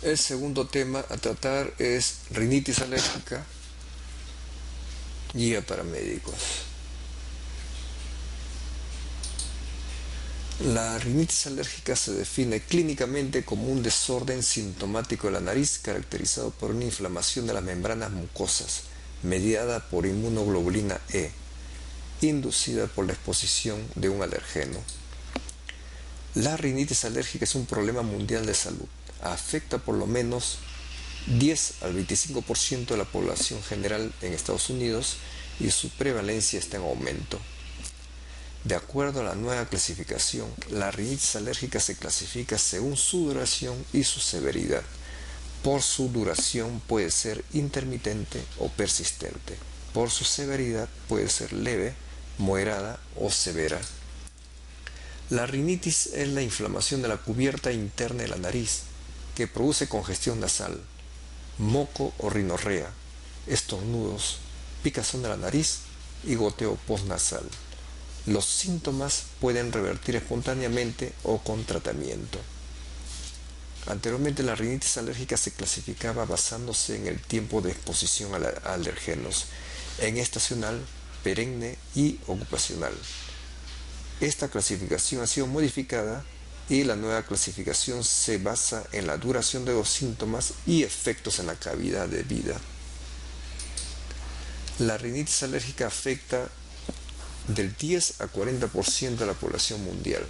El segundo tema a tratar es rinitis alérgica, guía para médicos. La rinitis alérgica se define clínicamente como un desorden sintomático de la nariz caracterizado por una inflamación de las membranas mucosas mediada por inmunoglobulina E, inducida por la exposición de un alergeno. La rinitis alérgica es un problema mundial de salud. Afecta por lo menos 10 al 25% de la población general en Estados Unidos y su prevalencia está en aumento. De acuerdo a la nueva clasificación, la rinitis alérgica se clasifica según su duración y su severidad. Por su duración puede ser intermitente o persistente. Por su severidad puede ser leve, moderada o severa. La rinitis es la inflamación de la cubierta interna de la nariz que produce congestión nasal, moco o rinorrea, estornudos, picazón de la nariz y goteo postnasal. Los síntomas pueden revertir espontáneamente o con tratamiento. Anteriormente la rinitis alérgica se clasificaba basándose en el tiempo de exposición a alergenos, en estacional, perenne y ocupacional. Esta clasificación ha sido modificada y la nueva clasificación se basa en la duración de los síntomas y efectos en la calidad de vida. La rinitis alérgica afecta del 10 a 40% de la población mundial.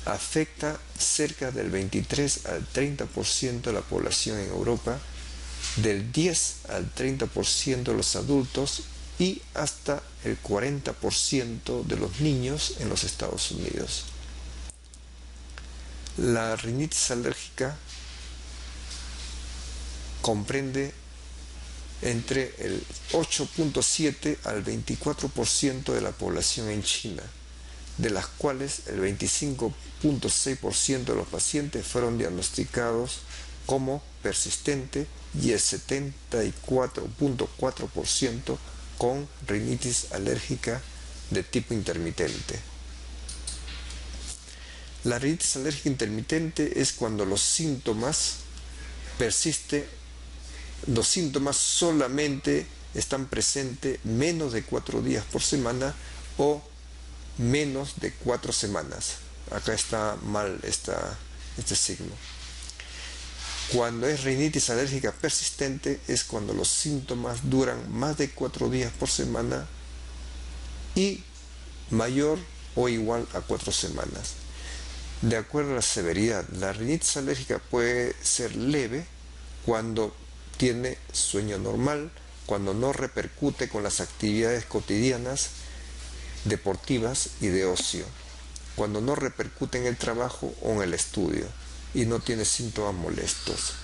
Afecta cerca del 23 al 30% de la población en Europa, del 10 al 30% de los adultos y hasta el 40% de los niños en los Estados Unidos. La rinitis alérgica comprende entre el 8.7 al 24% de la población en China, de las cuales el 25.6% de los pacientes fueron diagnosticados como persistente y el 74.4% con rinitis alérgica de tipo intermitente. La rinitis alérgica intermitente es cuando los síntomas persisten. Los síntomas solamente están presentes menos de 4 días por semana o menos de 4 semanas. Acá está mal este signo. Cuando es rinitis alérgica persistente es cuando los síntomas duran más de 4 días por semana y mayor o igual a 4 semanas. De acuerdo a la severidad, la rinitis alérgica puede ser leve cuando tiene sueño normal, cuando no repercute con las actividades cotidianas, deportivas y de ocio, cuando no repercute en el trabajo o en el estudio y no tiene síntomas molestos.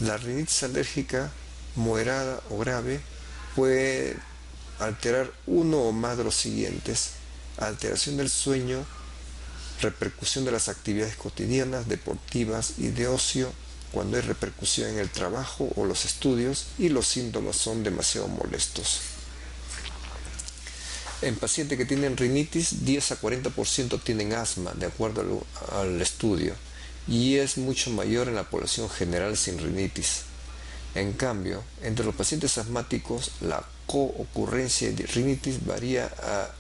La rinitis alérgica moderada o grave puede alterar uno o más de los siguientes: alteración del sueño, repercusión de las actividades cotidianas, deportivas y de ocio, cuando hay repercusión en el trabajo o los estudios y los síntomas son demasiado molestos. En pacientes que tienen rinitis, 10 a 40% tienen asma, de acuerdo al estudio, y es mucho mayor en la población general sin rinitis. En cambio, entre los pacientes asmáticos, la co-ocurrencia de rinitis varía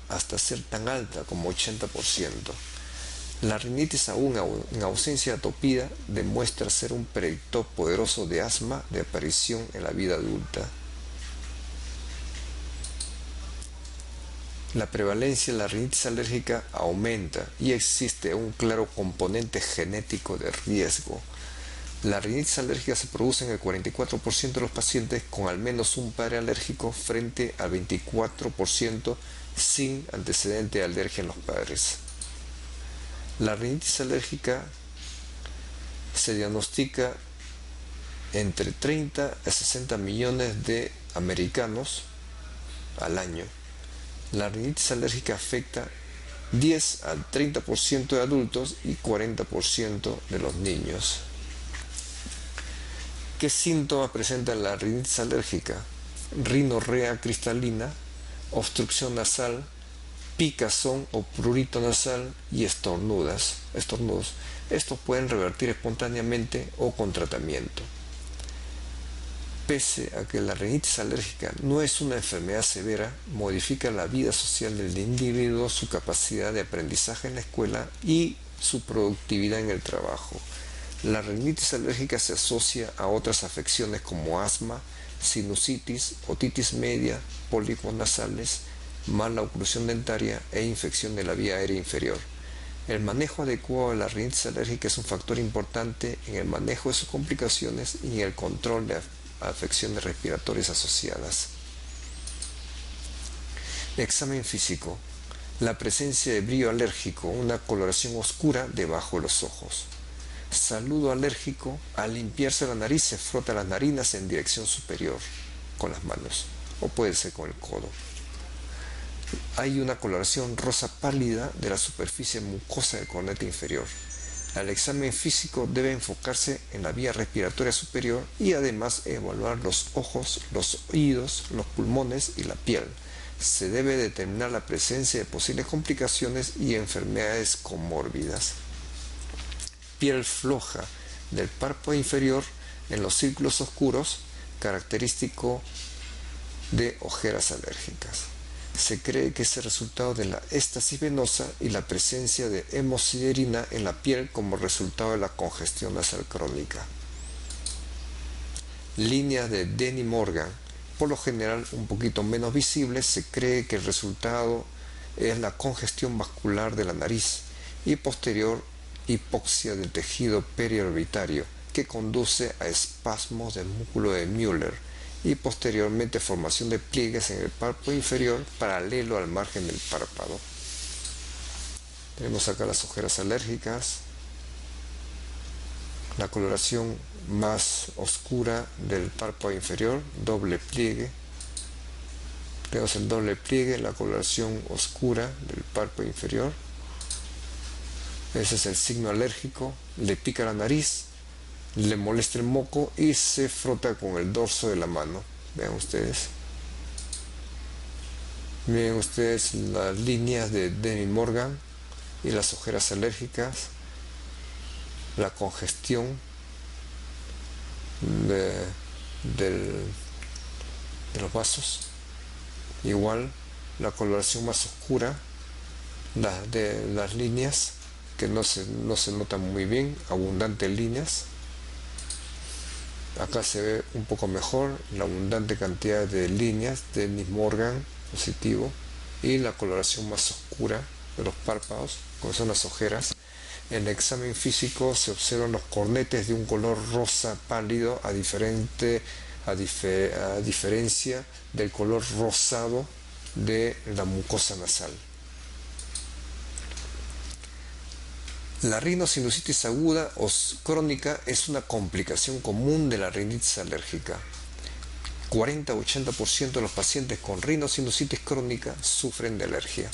hasta ser tan alta como 80%. La rinitis, aún en ausencia de atopía, demuestra ser un predictor poderoso de asma de aparición en la vida adulta. La prevalencia de la rinitis alérgica aumenta y existe un claro componente genético de riesgo. La rinitis alérgica se produce en el 44% de los pacientes con al menos un padre alérgico frente al 24% sin antecedente de alergia en los padres. La rinitis alérgica se diagnostica entre 30 a 60 millones de americanos al año. La rinitis alérgica afecta 10 al 30% de adultos y 40% de los niños. ¿Qué síntomas presenta la rinitis alérgica? Rinorrea cristalina, obstrucción nasal, picazón o prurito nasal y estornudos. Estos pueden revertir espontáneamente o con tratamiento. Pese a que la rinitis alérgica no es una enfermedad severa, modifica la vida social del individuo, su capacidad de aprendizaje en la escuela y su productividad en el trabajo. La rinitis alérgica se asocia a otras afecciones como asma, sinusitis, otitis media, pólipos nasales, mala oclusión dentaria e infección de la vía aérea inferior. El manejo adecuado de la rinitis alérgica es un factor importante en el manejo de sus complicaciones y en el control de afecciones respiratorias asociadas. Examen físico. La presencia de brillo alérgico, una coloración oscura debajo de los ojos. Saludo alérgico. Al limpiarse la nariz se frota las narinas en dirección superior con las manos o puede ser con el codo. Hay una coloración rosa pálida de la superficie mucosa del cornete inferior. El examen físico debe enfocarse en la vía respiratoria superior y además evaluar los ojos, los oídos, los pulmones y la piel. Se debe determinar la presencia de posibles complicaciones y enfermedades comórbidas. Piel floja del párpado inferior en los círculos oscuros, característico de ojeras alérgicas. Se cree que es el resultado de la éstasis venosa y la presencia de hemosiderina en la piel como resultado de la congestión nasal crónica. Líneas de Denny-Morgan, por lo general un poquito menos visibles. Se cree que el resultado es la congestión vascular de la nariz y posterior hipoxia del tejido periorbitario que conduce a espasmos del músculo de Müller y posteriormente formación de pliegues en el párpado inferior paralelo al margen del párpado. Tenemos acá las ojeras alérgicas, la coloración más oscura del párpado inferior, doble pliegue. Tenemos el doble pliegue, la coloración oscura del párpado inferior. Ese es el signo alérgico. Le pica la nariz, le molesta el moco y se frota con el dorso de la mano. Vean ustedes. Miren ustedes las líneas de Denny-Morgan y las ojeras alérgicas, la congestión de los vasos. Igual la coloración más oscura de las líneas que no se notan muy bien, abundantes líneas. Acá se ve un poco mejor la abundante cantidad de líneas de Denny-Morgan positivo y la coloración más oscura de los párpados, como son las ojeras. En el examen físico se observan los cornetes de un color rosa pálido a diferencia del color rosado de la mucosa nasal. La rinosinusitis aguda o crónica es una complicación común de la rinitis alérgica. 40-80% de los pacientes con rinosinusitis crónica sufren de alergia.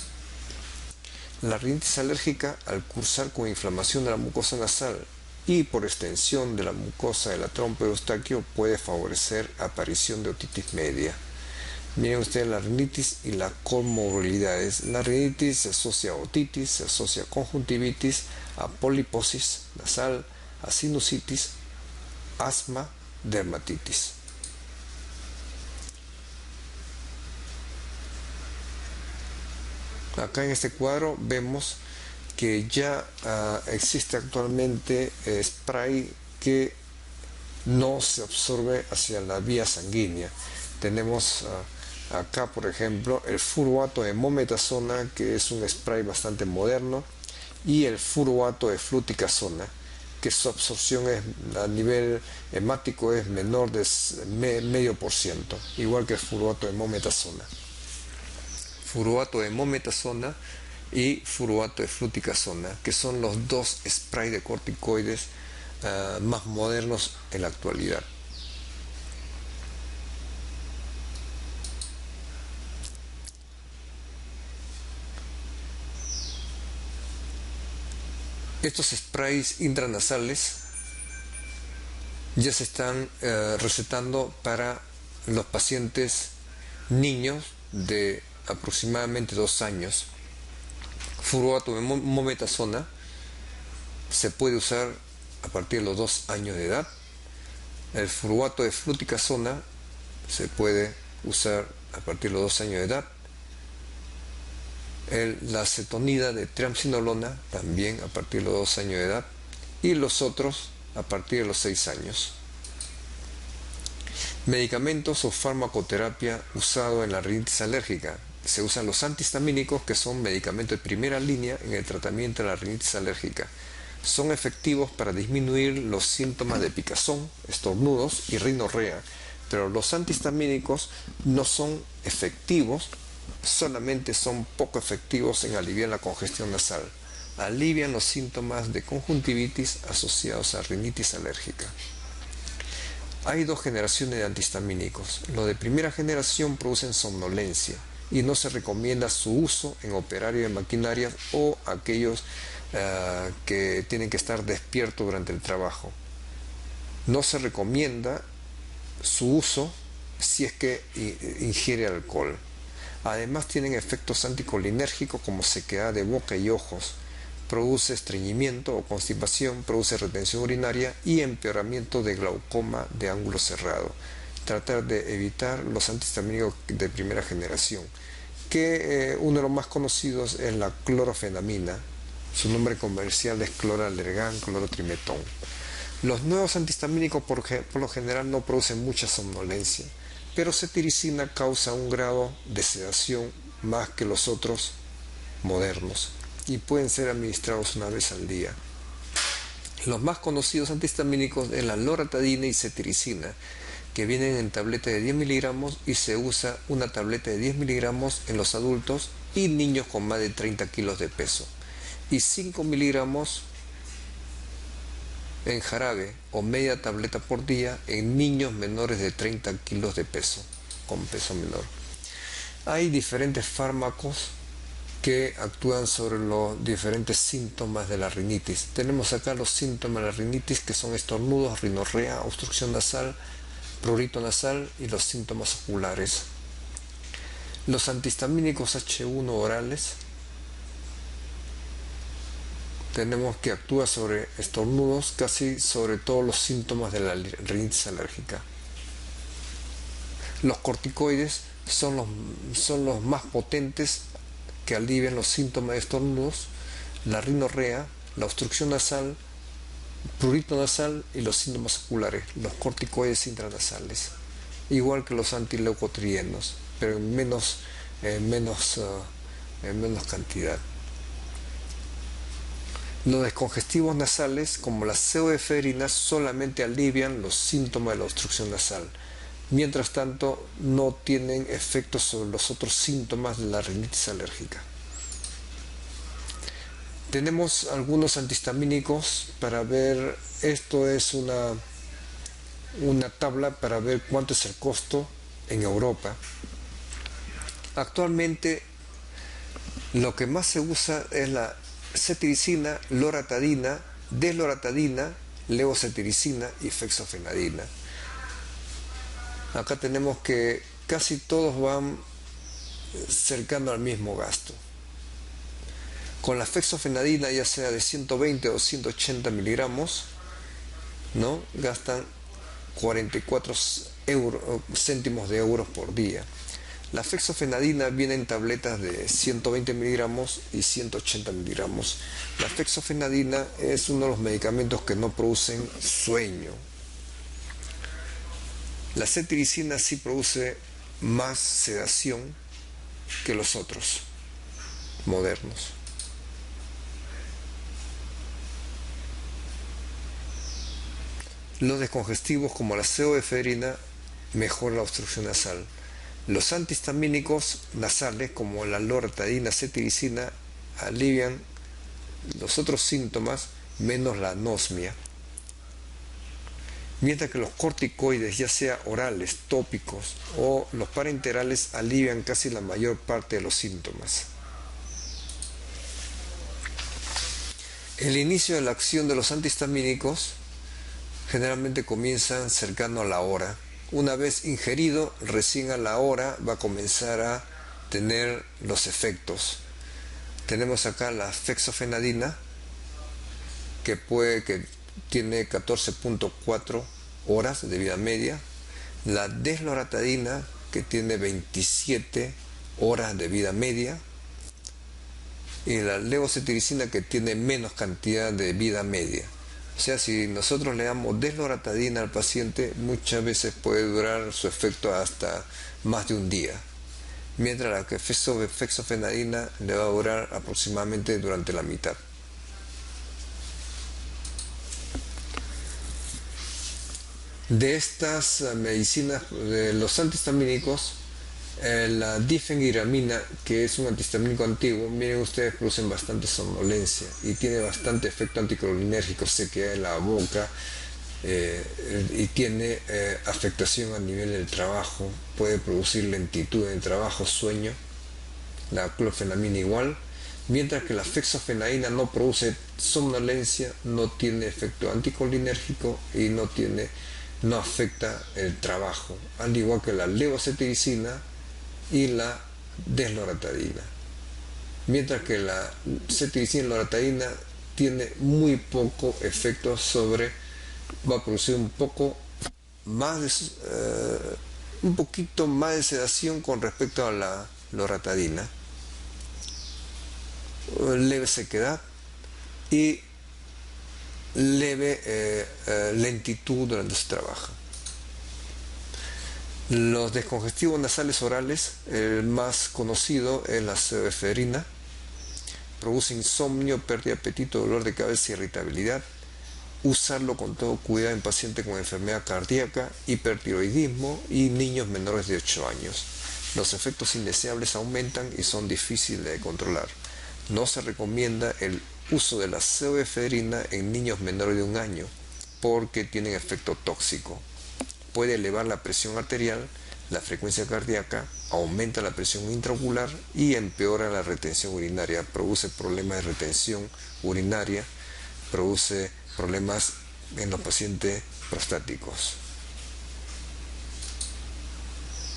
La rinitis alérgica, al cursar con inflamación de la mucosa nasal y por extensión de la mucosa de la trompa de Eustaquio, puede favorecer aparición de otitis media. Miren ustedes la rinitis y las comorbilidades. La rinitis se asocia a otitis, se asocia a conjuntivitis, a poliposis nasal, a sinusitis, asma, dermatitis. Acá en este cuadro vemos que ya existe actualmente spray que no se absorbe hacia la vía sanguínea. Tenemos acá, por ejemplo, el furuato de mometasona, que es un spray bastante moderno, y el furuato de fluticasona, que su absorción a nivel hemático es menor de 0,5%, igual que el furuato de mometasona. Furuato de mometasona y furuato de fluticasona, que son los dos sprays de corticoides más modernos en la actualidad. Estos sprays intranasales ya se están recetando para los pacientes niños de aproximadamente 2 años Furoato de mometasona se puede usar a partir de los 2 años de edad. El furoato de fluticasona se puede usar a partir de los 2 años de edad. La acetonida de triamcinolona también a partir de los 2 años de edad. Y los otros a partir de los 6 años. Medicamentos o farmacoterapia usado en la rinitis alérgica. Se usan los antihistamínicos, que son medicamentos de primera línea en el tratamiento de la rinitis alérgica. Son efectivos para disminuir los síntomas de picazón, estornudos y rinorrea, pero los antihistamínicos no son efectivos, solamente son poco efectivos en aliviar la congestión nasal. Alivian los síntomas de conjuntivitis asociados a rinitis alérgica. Hay 2 generaciones de antihistamínicos. Los de primera generación producen somnolencia y no se recomienda su uso en operarios de maquinarias o aquellos que tienen que estar despiertos durante el trabajo. No se recomienda su uso si es que ingiere alcohol. Además tienen efectos anticolinérgicos como sequedad de boca y ojos, produce estreñimiento o constipación, produce retención urinaria y empeoramiento de glaucoma de ángulo cerrado. Tratar de evitar los antihistamínicos de primera generación, que uno de los más conocidos es la clorofenamina. Su nombre comercial es cloralegerán, clorotrimetón. Los nuevos antihistamínicos por lo general no producen mucha somnolencia, pero cetiricina causa un grado de sedación más que los otros modernos y pueden ser administrados una vez al día. Los más conocidos antihistamínicos es la loratadina y cetiricina, que vienen en tabletas de 10 miligramos y se usa una tableta de 10 miligramos en los adultos y niños con más de 30 kilos de peso, y 5 miligramos en jarabe o media tableta por día en niños menores de 30 kilos de peso, con peso menor. Hay diferentes fármacos que actúan sobre los diferentes síntomas de la rinitis. Tenemos acá los síntomas de la rinitis, que son estornudos, rinorrea, obstrucción nasal, prurito nasal y los síntomas oculares. Los antihistamínicos H1 orales tenemos que actúa sobre estornudos, casi sobre todos los síntomas de la rinitis alérgica. Los corticoides son los más potentes, que alivian los síntomas de estornudos, la rinorrea, la obstrucción nasal, prurito nasal y los síntomas oculares, los corticoides intranasales, igual que los antileucotrienos, pero en menos cantidad. Los descongestivos nasales, como las pseudoefedrinas, solamente alivian los síntomas de la obstrucción nasal. Mientras tanto, no tienen efectos sobre los otros síntomas de la rinitis alérgica. Tenemos algunos antihistamínicos para ver, esto es una tabla para ver cuánto es el costo en Europa. Actualmente, lo que más se usa es la cetiricina, loratadina, desloratadina, levocetiricina y fexofenadina. Acá tenemos que casi todos van cercano al mismo gasto. Con la fexofenadina, ya sea de 120 o 180 miligramos, ¿no?, gastan 44 céntimos de euros por día. La fexofenadina viene en tabletas de 120 miligramos y 180 miligramos. La fexofenadina es uno de los medicamentos que no producen sueño. La cetiricina sí produce más sedación que los otros modernos. Los descongestivos, como la pseudoefedrina, mejoran la obstrucción nasal. Los antihistamínicos nasales, como la loratadina, cetiricina, alivian los otros síntomas menos la anosmia. Mientras que los corticoides, ya sea orales, tópicos o los parenterales, alivian casi la mayor parte de los síntomas. El inicio de la acción de los antihistamínicos generalmente comienza cercano a la hora. Una vez ingerido, recién a la hora va a comenzar a tener los efectos. Tenemos acá la fexofenadina, que tiene 14.4 horas de vida media, la desloratadina, que tiene 27 horas de vida media, y la levocetiricina, que tiene menos cantidad de vida media. O sea, si nosotros le damos desloratadina al paciente, muchas veces puede durar su efecto hasta más de un día, mientras la que fexofenadina le va a durar aproximadamente durante la mitad. De estas medicinas, de los antihistamínicos, la difenhidramina, que es un antihistamínico antiguo, miren ustedes, producen bastante somnolencia y tiene bastante efecto anticolinérgico, se queda en la boca y tiene afectación a nivel del trabajo, puede producir lentitud en el trabajo, sueño. La clofenamina igual, mientras que la fexofenadina no produce somnolencia, no tiene efecto anticolinérgico y no afecta el trabajo, al igual que la levocetiricina y la desloratadina. Mientras que la cetiricina y loratadina tiene muy poco efecto va a producir un poquito más de sedación con respecto a la loratadina, leve sequedad y leve lentitud durante su trabajo. Los descongestivos nasales orales, el más conocido es la pseudoephedrina, produce insomnio, pérdida de apetito, dolor de cabeza y irritabilidad. Usarlo con todo cuidado en pacientes con enfermedad cardíaca, hipertiroidismo y niños menores de 8 años. Los efectos indeseables aumentan y son difíciles de controlar. No se recomienda el uso de la pseudoephedrina en niños menores de 1 año porque tienen efecto tóxico. Puede elevar la presión arterial, la frecuencia cardíaca, aumenta la presión intraocular y empeora la retención urinaria. Produce problemas de retención urinaria, produce problemas en los pacientes prostáticos.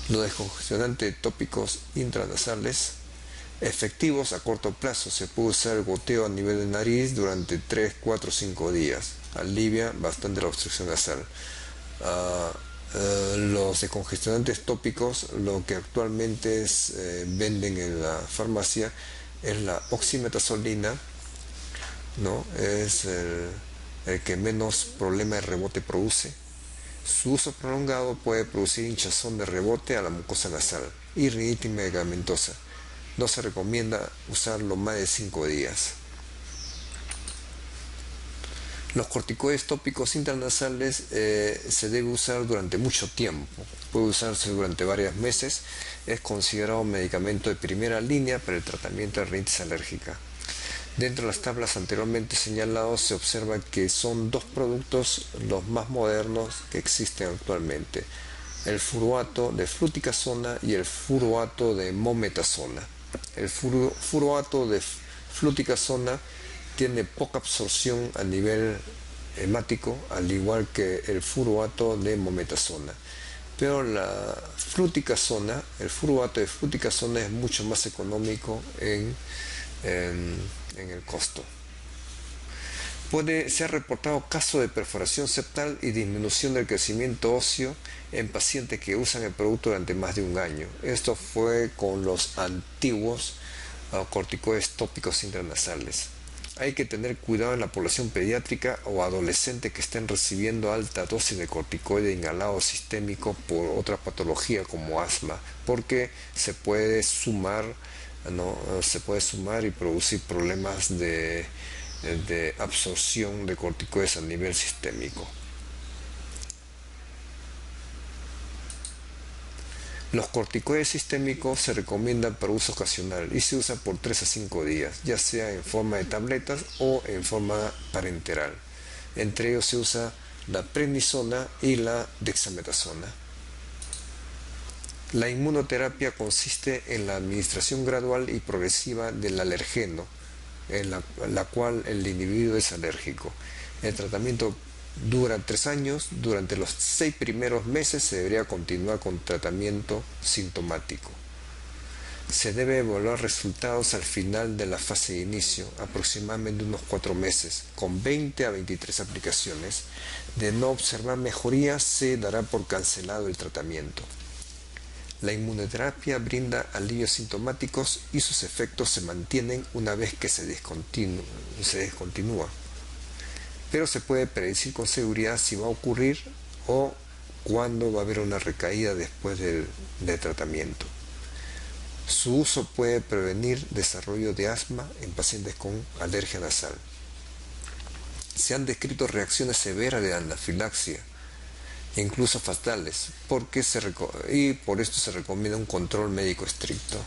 Los descongestionantes tópicos intranasales efectivos a corto plazo. Se puede usar el goteo a nivel de nariz durante 3, 4, 5 días. Alivia bastante la obstrucción nasal. Los descongestionantes tópicos, lo que actualmente venden en la farmacia, es la oximetazolina, ¿no? Es el que menos problema de rebote produce. Su uso prolongado puede producir hinchazón de rebote a la mucosa nasal y rinitis medicamentosa. No se recomienda usarlo más de 5 días. Los corticoides tópicos intranasales se debe usar durante mucho tiempo. Puede usarse durante varios meses. Es considerado un medicamento de primera línea para el tratamiento de rinitis alérgica. Dentro de las tablas anteriormente señaladas se observa que son 2 productos los más modernos que existen actualmente: el furoato de fluticasona y el furoato de mometasona. El furoato de fluticasona tiene poca absorción a nivel hemático, al igual que el furoato de mometasona. Pero el furoato de fluticasona es mucho más económico en el costo. Se ha reportado casos de perforación septal y disminución del crecimiento óseo en pacientes que usan el producto durante más de 1 año. Esto fue con los antiguos corticoides tópicos intranasales. Hay que tener cuidado en la población pediátrica o adolescente que estén recibiendo alta dosis de corticoide inhalado sistémico por otra patología como asma, porque se puede sumar y producir problemas de absorción de corticoides a nivel sistémico. Los corticoides sistémicos se recomiendan para uso ocasional y se usan por 3 a 5 días, ya sea en forma de tabletas o en forma parenteral. Entre ellos se usa la prednisona y la dexametasona. La inmunoterapia consiste en la administración gradual y progresiva del alergeno, en la cual el individuo es alérgico. El tratamiento dura 3 años. Durante los 6 primeros meses se debería continuar con tratamiento sintomático. Se debe evaluar resultados al final de la fase de inicio, aproximadamente unos 4 meses, con 20 a 23 aplicaciones. De no observar mejoría, se dará por cancelado el tratamiento. La inmunoterapia brinda alivios sintomáticos y sus efectos se mantienen una vez que se descontinúa. Pero se puede predecir con seguridad si va a ocurrir o cuándo va a haber una recaída después del tratamiento. Su uso puede prevenir desarrollo de asma en pacientes con alergia nasal. Se han descrito reacciones severas de anafilaxia, incluso fatales, y por esto se recomienda un control médico estricto.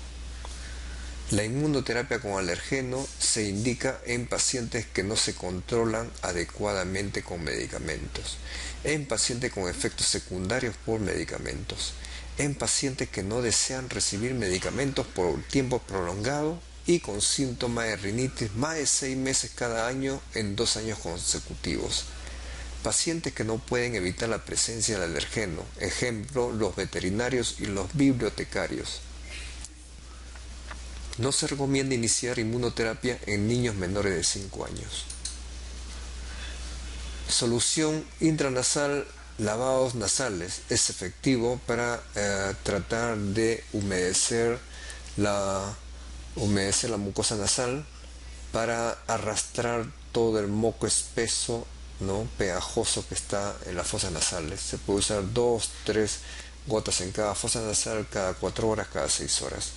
La inmunoterapia con alergeno se indica en pacientes que no se controlan adecuadamente con medicamentos, en pacientes con efectos secundarios por medicamentos, en pacientes que no desean recibir medicamentos por tiempo prolongado y con síntomas de rinitis más de 6 meses cada año en 2 años consecutivos. Pacientes que no pueden evitar la presencia del alergeno, ejemplo, los veterinarios y los bibliotecarios. No se recomienda iniciar inmunoterapia en niños menores de 5 años. Solución intranasal, lavados nasales. Es efectivo para tratar de humedecer la mucosa nasal, para arrastrar todo el moco espeso, ¿no?, pegajoso que está en las fosas nasales. Se puede usar 2-3 gotas en cada fosa nasal cada 4 horas, cada 6 horas.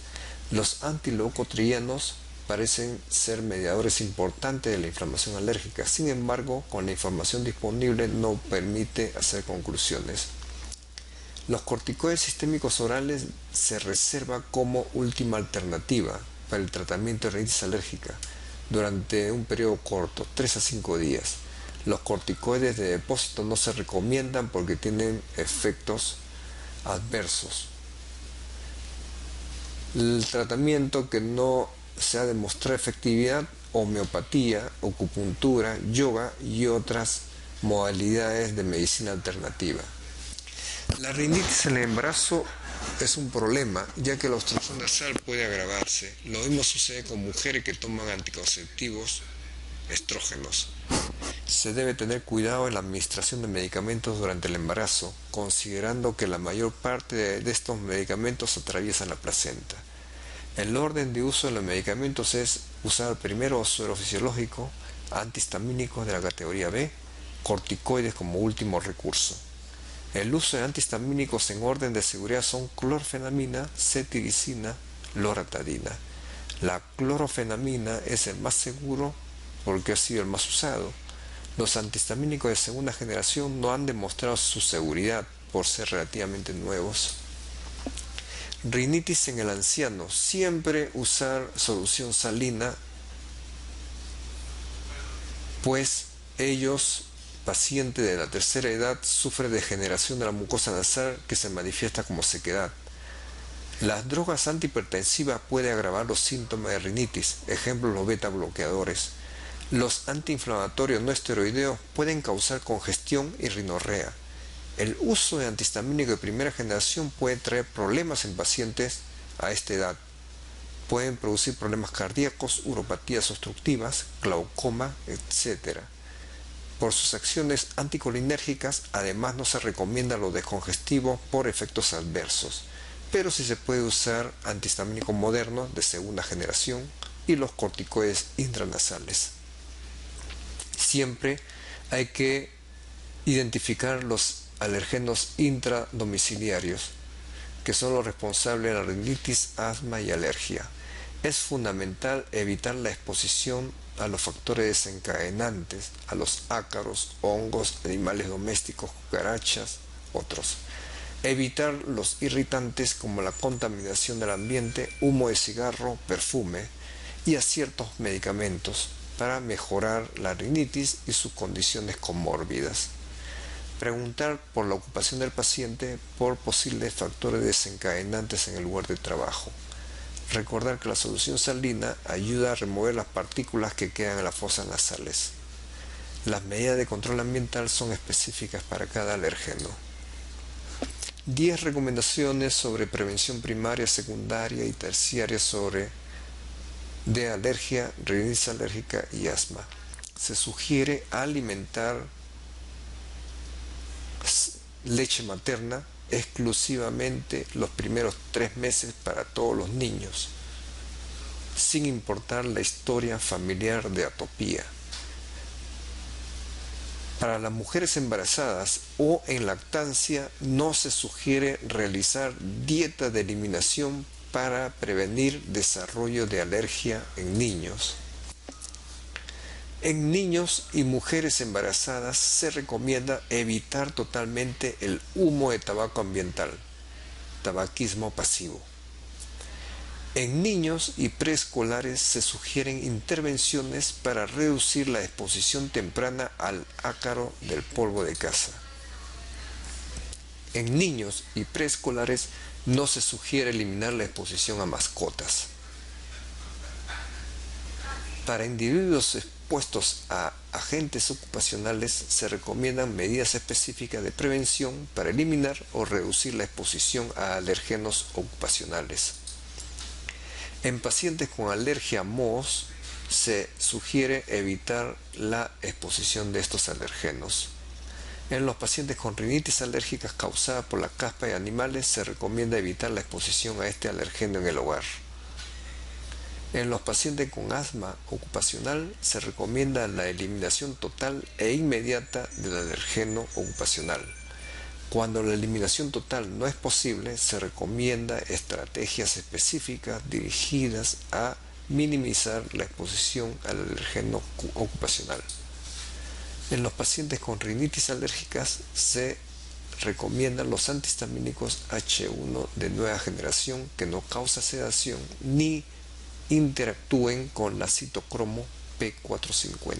Los antileucotrienos parecen ser mediadores importantes de la inflamación alérgica. Sin embargo, con la información disponible no permite hacer conclusiones. Los corticoides sistémicos orales se reserva como última alternativa para el tratamiento de rinitis alérgica durante un periodo corto, 3 a 5 días. Los corticoides de depósito no se recomiendan porque tienen efectos adversos. El tratamiento que no se ha demostrado efectividad: homeopatía, acupuntura, yoga y otras modalidades de medicina alternativa. La rinitis en el embarazo es un problema, ya que la obstrucción nasal puede agravarse. Lo mismo sucede con mujeres que toman anticonceptivos, estrógenos. Se debe tener cuidado en la administración de medicamentos durante el embarazo, considerando que la mayor parte de estos medicamentos atraviesan la placenta. El orden de uso de los medicamentos es usar primero suero fisiológico, antihistamínicos de la categoría B, corticoides como último recurso. El uso de antihistamínicos en orden de seguridad son clorfenamina, cetiricina, loratadina. La clorfenamina es el más seguro porque ha sido el más usado. Los antihistamínicos de segunda generación no han demostrado su seguridad por ser relativamente nuevos. Rinitis en el anciano. Siempre usar solución salina, pues pacientes de la tercera edad, sufren degeneración de la mucosa nasal que se manifiesta como sequedad. Las drogas antihipertensivas pueden agravar los síntomas de rinitis, ejemplo los beta bloqueadores. Los antiinflamatorios no esteroideos pueden causar congestión y rinorrea. El uso de antihistamínico de primera generación puede traer problemas en pacientes a esta edad. Pueden producir problemas cardíacos, uropatías obstructivas, glaucoma, etc. Por sus acciones anticolinérgicas, además no se recomienda los descongestivos por efectos adversos, pero sí se puede usar antihistamínico moderno de segunda generación y los corticoides intranasales. Siempre hay que identificar los alergenos intradomiciliarios, que son los responsables de la rinitis, asma y alergia. Es fundamental evitar la exposición a los factores desencadenantes, a los ácaros, hongos, animales domésticos, cucarachas, otros. Evitar los irritantes como la contaminación del ambiente, humo de cigarro, perfume y a ciertos medicamentos para mejorar la rinitis y sus condiciones comórbidas. Preguntar por la ocupación del paciente por posibles factores desencadenantes en el lugar de trabajo. Recordar que la solución salina ayuda a remover las partículas que quedan en las fosas nasales. Las medidas de control ambiental son específicas para cada alérgeno. 10 recomendaciones sobre prevención primaria, secundaria y terciaria de alergia, rinitis alérgica y asma. Se sugiere alimentar leche materna exclusivamente los primeros 3 meses para todos los niños, sin importar la historia familiar de atopía. Para las mujeres embarazadas o en lactancia no se sugiere realizar dieta de eliminación para prevenir desarrollo de alergia en niños. En niños y mujeres embarazadas se recomienda evitar totalmente el humo de tabaco ambiental, tabaquismo pasivo. En niños y preescolares se sugieren intervenciones para reducir la exposición temprana al ácaro del polvo de casa. En niños y preescolares no se sugiere eliminar la exposición a mascotas. Para individuos expuestos a agentes ocupacionales se recomiendan medidas específicas de prevención para eliminar o reducir la exposición a alérgenos ocupacionales. En pacientes con alergia a mohos se sugiere evitar la exposición de estos alergenos. En los pacientes con rinitis alérgicas causada por la caspa de animales se recomienda evitar la exposición a este alergeno en el hogar. En los pacientes con asma ocupacional se recomienda la eliminación total e inmediata del alergeno ocupacional. Cuando la eliminación total no es posible, se recomienda estrategias específicas dirigidas a minimizar la exposición al alergeno ocupacional. En los pacientes con rinitis alérgicas se recomiendan los antihistamínicos H1 de nueva generación que no causa sedación ni interactúen con la citocromo P450.